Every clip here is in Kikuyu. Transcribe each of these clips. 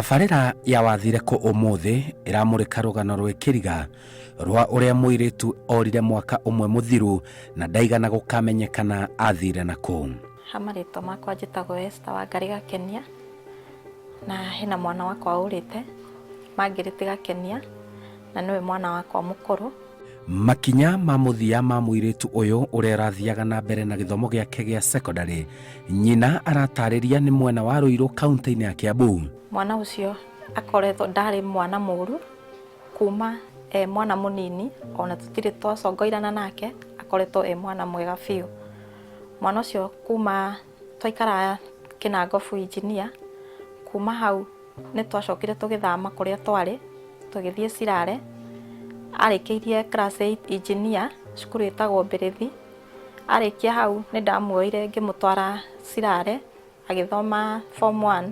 Tabarĩra ya wathire kũ ũmũthĩ ĩramũrĩka rũgano rwĩ Kĩriga rwa ũrĩa mũirĩtu orire mwaka ũmwe mũthiru na ndaigana gũkamenyekana athire na kũ. Marĩtwa makwa njĩtagwo Margaret Gakenia na hena mwana wakwa ũrĩte Margaret Gakenia na nĩwe mwana wakwa mũkũrũ. Makinya ma mũthia ma mũirĩtu ũyũ ũrĩa arathiaga na mbere na gĩthomo gĩake gĩa secondary, nyina aratarĩria nĩ mwena wa Rũirũ kaunti-inĩ ya Kiambu. Mwana ũcio akoretwo ndarĩ mwana mũru kuma mwana mũnini, ona tũtirĩ twacongoirana nake, akoretwo mwana mwega biũ. Mwana ũcio kuma twaikara Kĩnangobu engineer, kuma hau nĩ twacokire tũgĩthama kũrĩa twarĩ tũgĩthiĩ Sirare. Arĩkĩirie class 8 engineer cukuru ĩtagwo Mbĩrĩthi. Arĩkia hau nĩ ndamuoire ngĩmũtwara Sirare agĩthoma form 1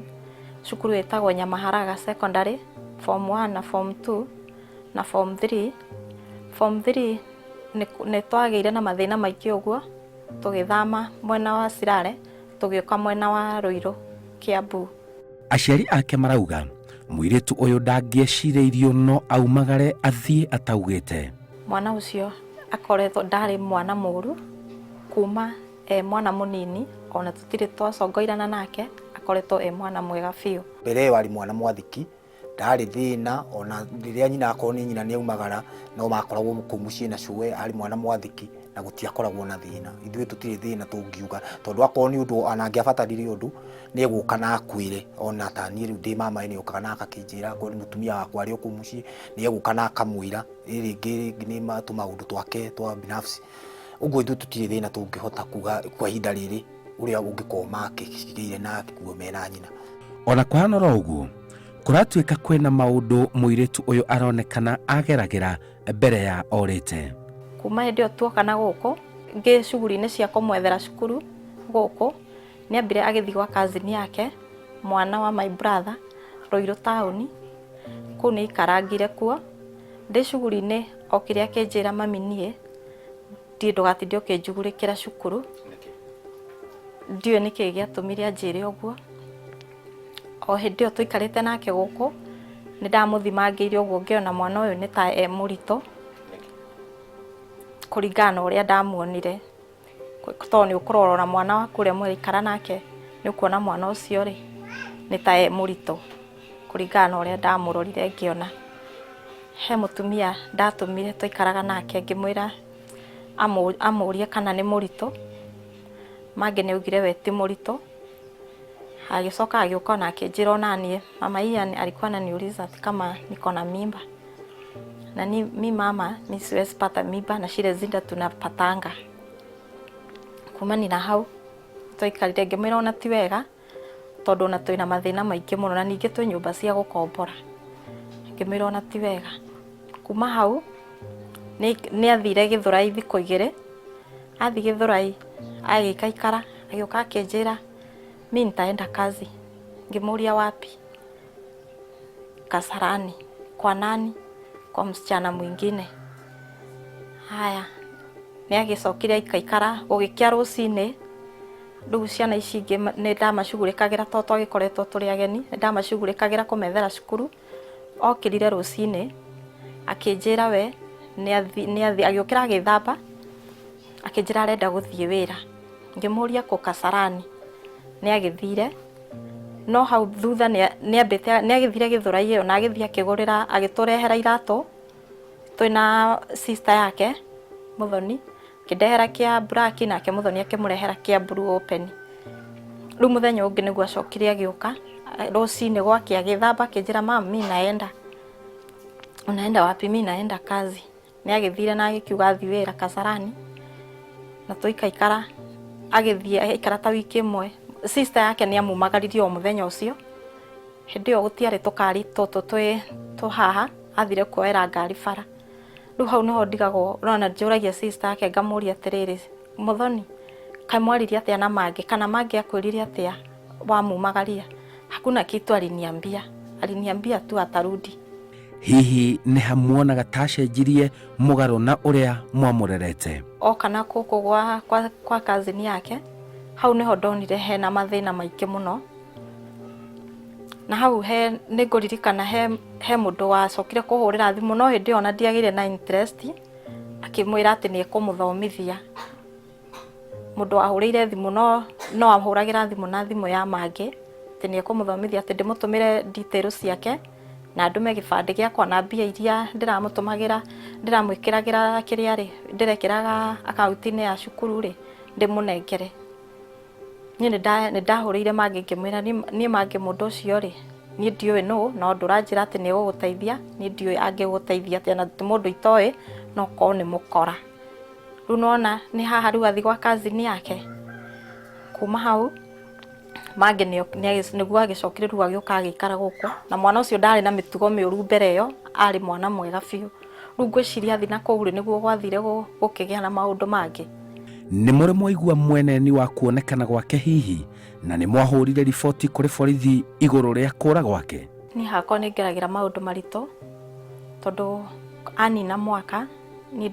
cukuru ĩtagwo Nyamaharaga secondary, form 1 na form 2 na form 3. Form 3 nĩ twagĩire na mathĩna maingĩ ũguo tũgĩthama mwena wa Sirare tũgĩũka mwena wa Rũirũ Kiambu. Aciari ake marauga mũirĩtu ũyũ ndangĩecirĩirio no aumagare athiĩ ataugĩte. Mwana ũcio akoretwo ndarĩ mwana mũru kuma mwana mũnini, ona tũtirĩ twacongoirana nake, akoretwo mwana mwega biũ. Mbere wari mwana mwathiki, ndarĩ thĩna, ona rĩrĩa nyina akorwo nĩ nyina nĩ aumagara no makoragwo mũciĩ na cuwe, ari mwana mwathiki na gũtiakoragwo na thĩna. Ithuĩ tũtirĩ thĩna tũngiuga, tondũ akorwo nĩ ũndũ ona angĩabatarire ũndũ nĩ egũka na akwĩre. Ona ta niĩ rĩu ndĩ mama nĩ okaga na akakĩnjĩra akorwo nĩ mũtumia wakwa arĩ okũ mũciĩ nĩ egũka na akamwĩra rĩngĩ nĩ tũmaũndũ twake twa binafsi. Ũguo ithuĩ tũtirĩ thĩna tũngĩhota kuga kwa ihinda rĩrĩ ũrĩa ũngĩkorwo makĩgĩire na kuo mena nyina. Ona kũhanora ũguo kũratuĩka kwĩna maũndũ mũirĩtu ũyũ aronekana ageragĩra mbere ya orĩte. Kuma hĩndĩ ĩyo tuoka na gũkũ ngĩ cuguri-inĩ cia kũmwethera cukuru gũkũ, nĩ ambire agĩthiĩ gwa cousin yake mwana wa my brother Rũirũ taũni, kũu nĩ ikarangire kuo. Ndĩ cuguri-inĩ okire akĩnjĩra mami niĩ ndiĩ ndũgatinde ũkĩnjugurĩkĩra cukuru. Ndiũĩ nĩkĩ gĩatũmire anjĩre ũguo. O hĩndĩ ĩyo tũikarĩte nake gũkũ nĩ ndamũthimangĩire ũguo ngĩona mwana ũyũ nĩ ta mũritũ kũringana na ũrĩa ndamuonire. Tondũ nĩ ũkũrora mwana waku ũrĩa mũraikara nake nĩ ũkuona mwana ũcio rĩ nĩ ta mũritũ kũringana na ũrĩa ndamũrorire ngĩona. He mũtumia ndatũmire tũikaraga nake ngĩmwĩra amũrie kana nĩ mũritũ. Mangĩ nĩ augire we ti mũritũ. Agĩcoka agĩũka na akĩnjĩra onaniĩ, mama Ian alikuwa ananiuliza kama niko na mimba. Na mi mama mi siwezi pata mimba na shida zinda tunapatanga. Kumani na hau tũikarire ngĩmwĩra ona ti wega tondũ ona twĩna mathĩna maingĩ mũno na ningĩ twĩ nyũmba cia gũkombora. Ngĩmwĩra ona ti wega. Kuma hau nĩ athire Gĩthũrai thikũ 2. Athi Gĩthũrai agĩikaikara agĩũka akĩnjĩra mimi nitaenda kazi. Ngĩmũria wapi? Kasarani. Kwa nani? Kwa msichana mwingine. Haya nĩ agĩcokire akaikara gũgĩkĩa rũcinĩ. Rĩu ciana ici ingĩ nĩ ndamacugurĩkagĩra tondũ twagĩkoretwo tũrĩ ageni, nĩ ndamacugurĩkagĩra kũmethera cukuru. Okĩrire rũcinĩ akĩnjĩra we nĩ agĩũkĩra agĩthamba akĩnjĩra arenda gũthiĩ wĩra. Ngĩmũria kũ Kasarani. Nĩ agĩthire no hau thutha nĩ agĩthire Gĩthũrai ĩyo na agĩthiĩ akĩgũrĩra agĩtũrehera iratũ twĩna sister yake Mũthoni, kĩndehera kĩa black nake Mũthoni akĩmũrehera kĩa blue open. Rĩu mũthenya ũngĩ nĩguo acokire agĩũka rũcinĩ gwake agĩthamba akĩnjĩra mama mimi naenda. Unaenda wapi? Mimi naenda kazi. Nĩ agĩthire na agĩkiuga athi wĩra Kasarani na tũikaikara agĩthiĩ aikara ta wiki ĩmwe. Sister yake nĩ amumagaririe o mũthenya ũcio. Hĩndĩ ĩyo gũtiarĩ tũkari tũtũ haha, athire kuoera ngari bara. Rĩu hau nĩho ndigagwo ũrona njũragia sister yake ngamũria atĩrĩrĩ, Mũthoni kaĩ mwaririe atĩa na Mangĩ kana Mangĩ akwĩrire atĩa wamumagaria? Hakuna kitu aliniambia tu atarudi. Hihi nĩ hamuonaga tacenjirie mũgarũ na ũrĩa mwamũrerete? Kana kũkũ kwa cousin yake hau niho ndonire hena mathĩna maingĩ mũno. na hau nĩ ngũririkana he mũndũ wacokire kũhũrĩra thimũ, no hĩndĩ ĩyo na ndiagĩire na interest, akĩmwĩra atĩ nĩ ekũmũthomithia. Mũndũ wahũrĩire thimũ no ahũragĩra thimũ na thimũ ya Mangĩ, atĩ nĩ ekũmũthomithia, atĩ ndĩmũtũmĩre details ciake na ndume gĩbandĩ gĩakwa na mbia iria ndĩramũtũmagĩra, ndĩramwĩkĩragĩra kĩrĩa rĩ, ndĩrekĩraga akaunti-inĩ ya cukuru rĩ, ndĩmũnengere. Niĩ nĩ ndahũrĩire Mangĩ ngĩmwĩra niĩ Mangĩ mũndũ ũcio rĩ, niĩ ndiũĩ nũ, no ndũranjĩra atĩ nĩ ũgũgũteithia, niĩ ndiũĩ angĩgũteithia atĩa, na ti mũndũ itoĩ, no korwo nĩ mũkora. Rĩu nona nĩ haha rĩu athi gwa cousin yake. Kuma hau Mangĩ nĩguo agĩcokire rĩu agĩũka agĩikara gũkũ, na mwana ũcio ndarĩ na mĩtugo mĩũru mbere ĩyo, arĩ mwana mwega biũ. Rĩu ngwĩciria athi na kũu rĩ nĩguo gwathire gũkĩgĩa na maũndũ mangĩ. Nĩ mũrĩ mwaigua mweneni wa kuonekana gwake hihi, na nĩ mwahũrire riboti kũrĩ borithi igũrũ rĩa kũra gwake? Niĩ hakwa nĩ ngeragĩra maũndũ maritũ, tondũ anina mwaka nĩ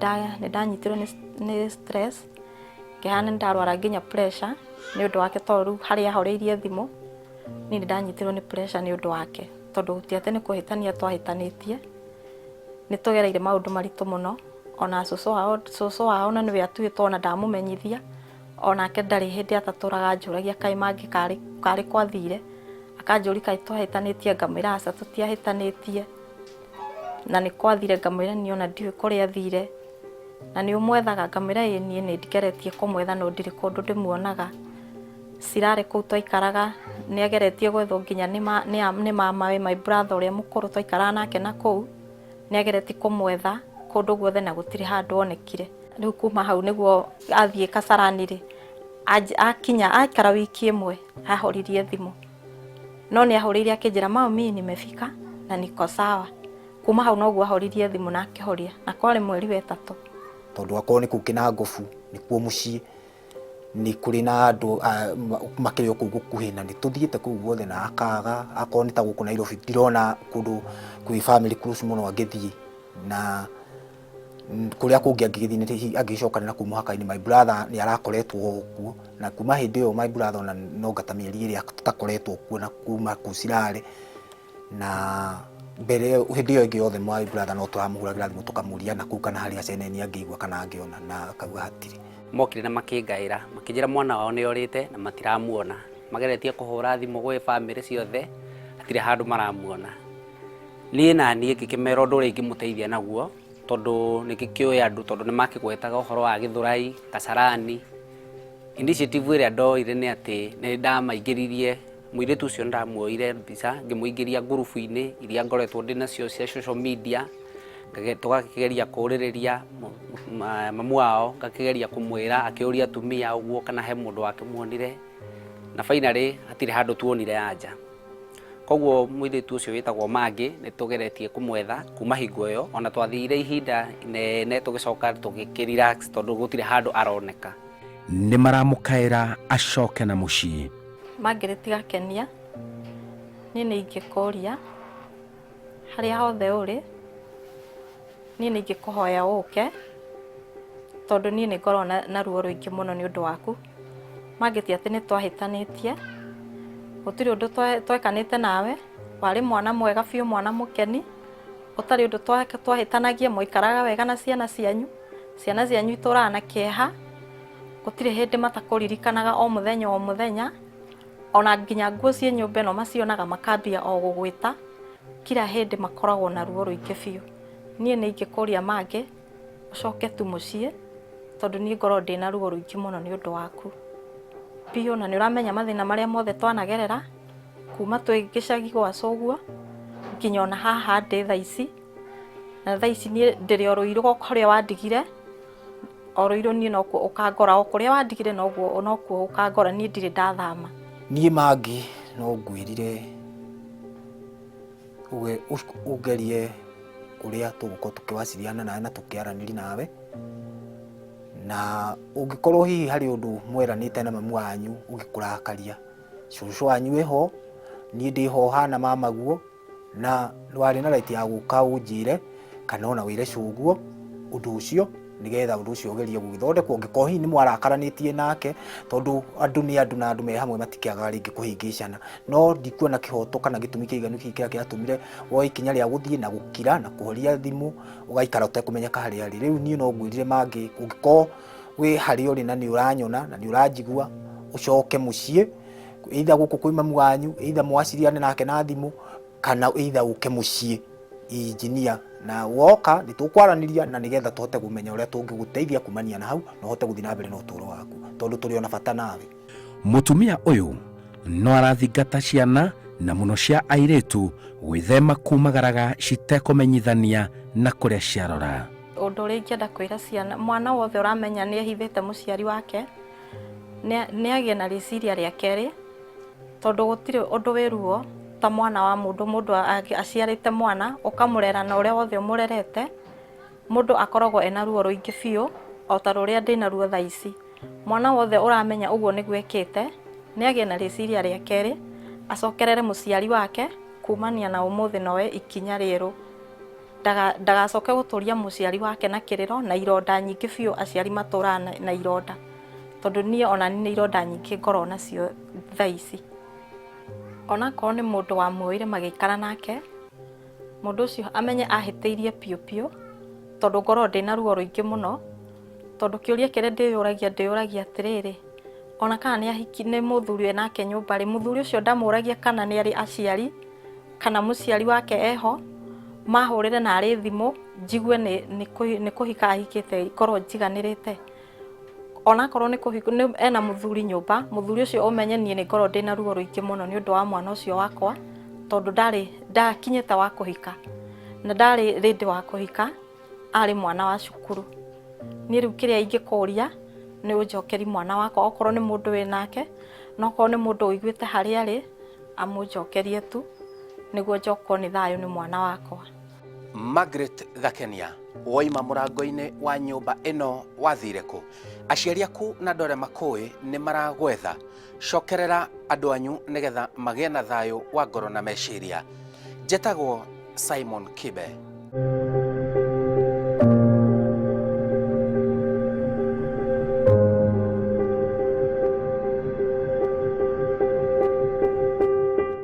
ndanyitirwo nĩ stress, ngĩhana nĩ ndarwara nginya pressure nĩ ũndũ wake, tondũ rĩu harĩa ahũrĩirie thimũ niĩ nĩ ndanyitirwo nĩ pressure nĩ ũndũ wake, tondũ ti atĩ nĩ kũhĩtania twahĩtanĩtie, nĩ tũgereire maũndũ maritũ mũno. Ona cũcũ wao na nĩwe atuĩtwo, ona ndamũmenyithia, onake ndarĩ hĩndĩ atatũraga njũragia kaĩ Mangĩ karĩ kwathire, akanjũria kaĩ twahĩtanĩtie, ngamwĩra aca tũtiahĩtanĩtie, na nĩ kwathire, ngamwĩra niĩ ona ndiũĩ kũrĩa athire, na nĩ ũmwethaga, ngamwĩra ĩ niĩ nĩ ndigeretie kũmwetha, no ndirĩ kũndũ ndĩmuonaga. Cirarĩ kũu twaikaraga nĩ ageretie gwethwo nginya nĩ mamawe, my brother ũrĩa mũkũrũ twaikaraga nake na kũu, nĩ ageretie kũmwetha kũndũ guothe na gũtirĩ handũ onekire. Rĩu kuma hau nĩguo athiĩ Kasarani rĩ, akinya aikara wiki ĩmwe ahoririe thimũ, no nĩ ahũrĩire akĩnjĩra mami nimefika na niko sawa. Kuma hau noguo ahoririe thimũ na akĩhoria, na kwarĩ mweri wa ĩtatũ. Tondũ akorwo nĩ kũu kĩna ngobu, nĩ kuo mũciĩ, nĩ kũrĩ na andũ makĩrĩ o kũu gũkuhĩ, na nĩ tũthiĩte kũu guothe na akaga. Akorwo nĩ ta gũkũ Nairobi ndirona kũndũ kwĩ family cruise mũno angĩthiĩ, na kũrĩa kũngĩ angĩgĩthiĩ agĩcokanĩra kũu mũhaka-inĩ. My brother nĩ arakoretwo kuo, na kuma hĩndĩ ĩyo my brother ona no ngata mĩeri ĩrĩa tũtakoretwo kuo, na kuma kũu cirarĩ, na mbere hĩndĩ ĩyo ĩngĩ yothe my brother no tũramũhũragĩra thimũ tũkamũria na kũu kana harĩa ceneni angĩigua kana angĩona, na akauga hatirĩ. Mokire na makĩngaĩra makĩnjĩra mwana wao nĩ orĩte na matiramuona, mageretie kũhũra thimũ gwĩ bamĩrĩ ciothe, hatirĩ handũ maramuona. Niĩ na niĩ ngĩkĩmera ũndũ ũrĩa ingĩmũteithia naguo, tondũ nĩ gĩkĩũĩ andũ, tondũ nĩ makĩgwetaga ũhoro wa Gĩthũrai, Kasarani. Initiative ĩrĩa ndoire nĩ atĩ nĩ ndamaingĩririe mũirĩtu ũcio, ndamuoire mbica ngĩmũingĩria ngurubu-inĩ iria ngoretwo ndĩ nacio cia social media, tũgakĩgeria kũrĩrĩria mamu wao, ngakĩgeria kũmwĩra, akĩũria atumia ũguo kana he mũndũ wake muonire, na finally hatirĩ handũ tuonire anja. Koguo mũirĩtu ũcio wĩtagwo Mangĩ nĩ tũgeretie kũmwetha kuma hingo ĩyo, ona twathire ihinda inene tũgĩcoka tũgĩkĩrelax tondũ gũtirĩ handũ aroneka. Nĩ maramũkaĩra acoke na mũciĩ. Margaret Gakenia, niĩ nĩ ingĩkũria harĩa hothe ũrĩ, niĩ nĩ ingĩkũhoya ũke, tondũ niĩ nĩ ngorwo na ruo rũingĩ mũno nĩ ũndũ waku. Margaret atĩ nĩ twahĩtanĩtie, gũtirĩ ũndũ twekanĩte nawe, warĩ mwana mwega biũ, mwana mũkeni, ũtarĩ ũndũ twahĩtanagia, mwaikaraga wega na ciana cianyu itũraga na kĩeha, gũtirĩ hĩndĩ matakũririkanaga o mũthenya, ona nginya nguo ciĩ nyũmba ĩno macionaga makambia o gũgwĩta, kila hĩndĩ makoragwo na ruo rũingĩ biũ. Niĩ nĩ ingĩkũria Mangĩ ũcoke tu mũciĩ, tondũ niĩ ngorwo ndĩ na ruo rũingĩ mũno nĩ ũndũ waku biũ, na nĩ ũramenya mathĩna marĩa mothe twanagerera kuma twĩ gĩcagi gwacu ũguo nginya ona haha ndĩ thaa ici, na thaa ici niĩ ndĩrĩ o Rũirũ kũrĩa wandigire, o Rũirũ niĩ nokuo ũkangora, o kũrĩa wandigire nokuo ũkangora, niĩ ndirĩ ndathama. Niĩ Mangĩ no ngwĩrire ũgerie ũrĩa tũgũkorwo tũkĩwasiliana nawe na tũkĩaranĩria nawe, na ũngĩkorwo hihi harĩ ũndũ mweranĩte na mamu wanyu ũgĩkũrakaria, cũcũ wanyu wĩho, niĩ ndĩho hana mamaguo, na warĩ na right ya gũka ũnjĩre kana ona wĩre cũguo ũndũ ũcio, nigetha undu ucio ugerie gugithondekwo ungiko hihi ni mwarakaranetie nake tondu andu ni andu na andu me hamwe matikiaga ringi kuhingicana no ndikuona kihoto kana gitumi kiiganu kiria kiatumire woi ikinya ria guthie na gukira na kuhoria thimu ugaikara utekumenyeka hari ari riu nie no ngwirire mangi ungiko wi hari uri na ni uranyona na ni uranjigua ucoke muciĩ either guku kwi mamu wanyu either mwaciriane nake na thimu kana either uke muciĩ engineer na woka nitukwaraниria na nigetha tuhote kumenya uria tungiguteithia kumania na hau no hote guthina mbere no turo waku tondu turi ona bata nawe. Mutumia uyu no arathingata ciana na muno cia airitu gwithema kumagaraga citekumenyithania na kuria ciarora. Undu uri ingenda kwira ciana mwana wothe uramenya ni ehithite muciari wake ni agie na riciria ria keri tondu gutire undu wiruo ta mwana wa mundu aciarite mwana ukamurera na uria wothe umurerete mundu akoragwo ena ruo ruingi biu o ta ruria ndina ruo tha ici mwana wothe uramenya uguo ni gwekete ni agie na riciria ria keri acokerere muciari wake kumania na umuthi nowe ikinya riru ndagacoke guturia muciari wake na Kĩrĩro na ironda nyingi biu aciari matura na ironda tondu nie ona ni ironda nyingi ngoro nacio tha ici ona ko ni mundu wa muoire magikara nake mundu ucio amenye ahiteirie piu tondu ngoro ndina ruo ruingi muno tondu kiuria kire ndiyuragia atiriri ona kana ni ahiki ni muthuri nake nyumba ri muthuri ucio ndamuragia kana ni ari aciari kana muciari wake eho mahurire na ari thimu njigwe ni kuhika ahikite ikorwo njiganirite ona korwo ni kuhika ena muthuri nyumba muthuri ucio umenye nie ni ngoro ndina ruo ruingi muno ni undu wa mwana ucio wakwa tondu ndakinyite wa kuhika na ndari ready wa kuhika ari mwana wa cukuru ni riu kiria ingikuria ni unjokeri mwana wakwa okorwo ni mundu we nake no korwo ni mundu uiguite hari ari amunjokerie tu niguo njokwo ni thayo ni mwana wakwa. Margaret Gakenia woima murango-ini wa nyumba ino wathire ku aciari aku na ndore makui ni maragwetha cokerera andu anyu nigetha magie na thayo wa ngoro na meciria. Jetagwo Simon Kibe.